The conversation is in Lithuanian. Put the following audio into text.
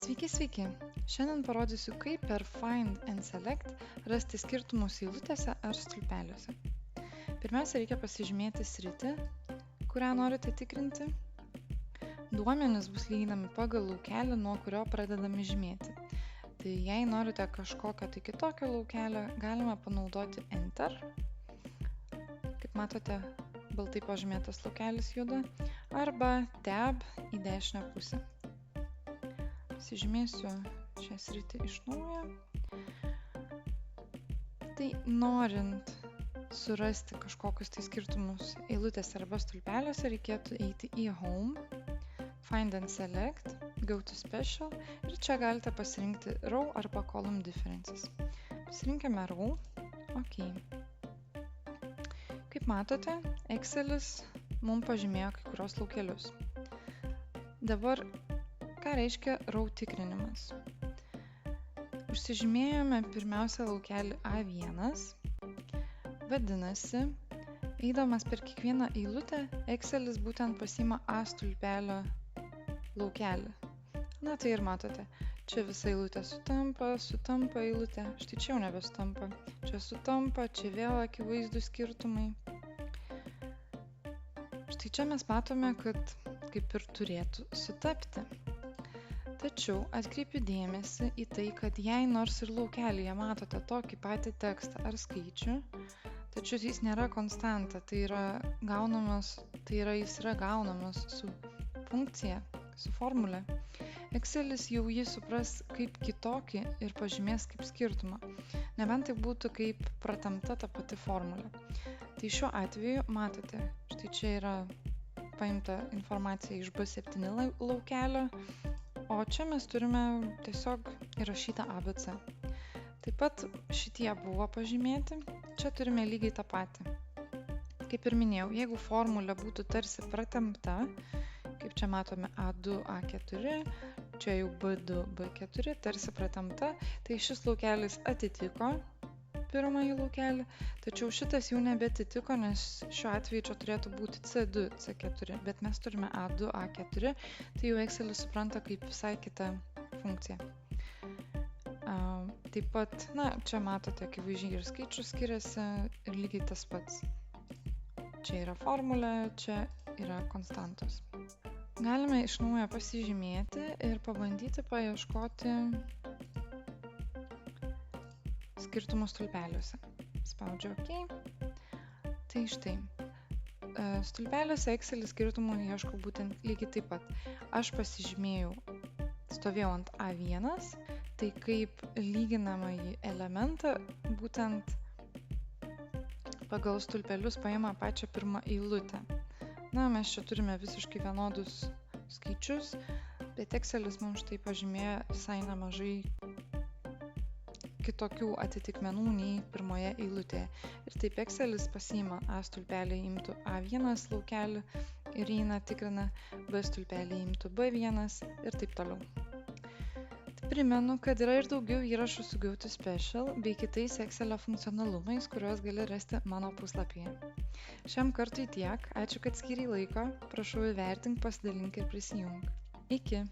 Sveiki! Šiandien parodysiu, kaip per Find and Select rasti skirtumus eilutėse ar stulpeliuose. Pirmiausia, reikia pasižymėti sritį, kurią norite tikrinti. Duomenys bus lyginami pagal laukelį, nuo kurio pradedame žymėti. Tai jei norite kažkokio tai kitokio laukelio, galima panaudoti Enter. Kaip matote, baltai pažymėtas laukelis juda, arba Tab į dešinę pusę. Pasižymėsiu šią sritį iš naujo. Tai norint surasti kažkokius tai skirtumus eilutėse arba stulpeliuose, reikėtų eiti į Home, Find and Select, Go to Special ir čia galite pasirinkti Row arba Column Differences. Pasirinkime Row. OK. Kaip matote, Excelis mums pažymėjo kai kurios laukelius. Dabar ką reiškia row tikrinimas? Užsižymėjome pirmiausia laukelį A1. Vadinasi, eidamas per kiekvieną eilutę, Excelis būtent pasiima A stulpelio laukelį. Na tai ir matote, čia visa eilutė sutampa eilutė, štai čia jau nebesutampa, čia sutampa, čia vėl akivaizdūs skirtumai. Štai čia mes matome, kad kaip ir turėtų sutapti. Tačiau atkreipiu dėmesį į tai, kad jei nors ir laukelyje matote tokį patį tekstą ar skaičių, tačiau jis nėra konstanta, jis yra gaunamas su funkcija, su formule, Excelis jau jį supras kaip kitokį ir pažymės kaip skirtumą, nebent tai būtų kaip pratempta ta pati formulė. Tai šiuo atveju matote, štai čia yra paimta informacija iš B7 laukelio, o čia mes turime tiesiog įrašytą ABC. Taip pat šitie buvo pažymėti, čia turime lygiai tą patį. Kaip ir minėjau, jeigu formulė būtų tarsi pratempta, kaip čia matome A2, A4, čia jau B2, B4, tarsi pratempta, tai šis laukelis atitiko pirmąjį laukelį, tačiau šitas jau nebetitiko, nes šiuo atveju čia turėtų būti C2, C4, bet mes turime A2, A4, tai jau Excelis supranta kaip visai kitą funkciją. Taip pat, čia matote, akivaizdžiai ir skaičius skiriasi ir lygiai tas pats. Čia yra formulė, čia yra konstantos. Galime iš naujo pasižymėti ir pabandyti paieškoti skirtumų stulpeliuose. Spaudžiu OK. Tai štai. Stulpeliuose Excelis skirtumų ieško būtent lygiai taip pat. Aš pasižymėjau, stovėjau ant A1, tai kaip lyginamąjį elementą būtent pagal stulpelius paima pačią pirmą eilutę. Mes čia turime visiškai vienodus skaičius, bet Excelis mums štai pažymėjo visai nemažai kitokių atitikmenų nei pirmoje eilutėje. Ir taip Excelis pasiima A stulpelį imtų A1 laukelį ir jį tikrina, B stulpelį imtų B1 ir taip toliau. Primenu, kad yra ir daugiau įrašų su Go to Special bei kitais Excelio funkcionalumais, kuriuos gali rasti mano puslapyje. Šiam kartui tiek, ačiū, kad skyrei laiko, prašau įvertink, pasidalink ir prisijunk. Iki!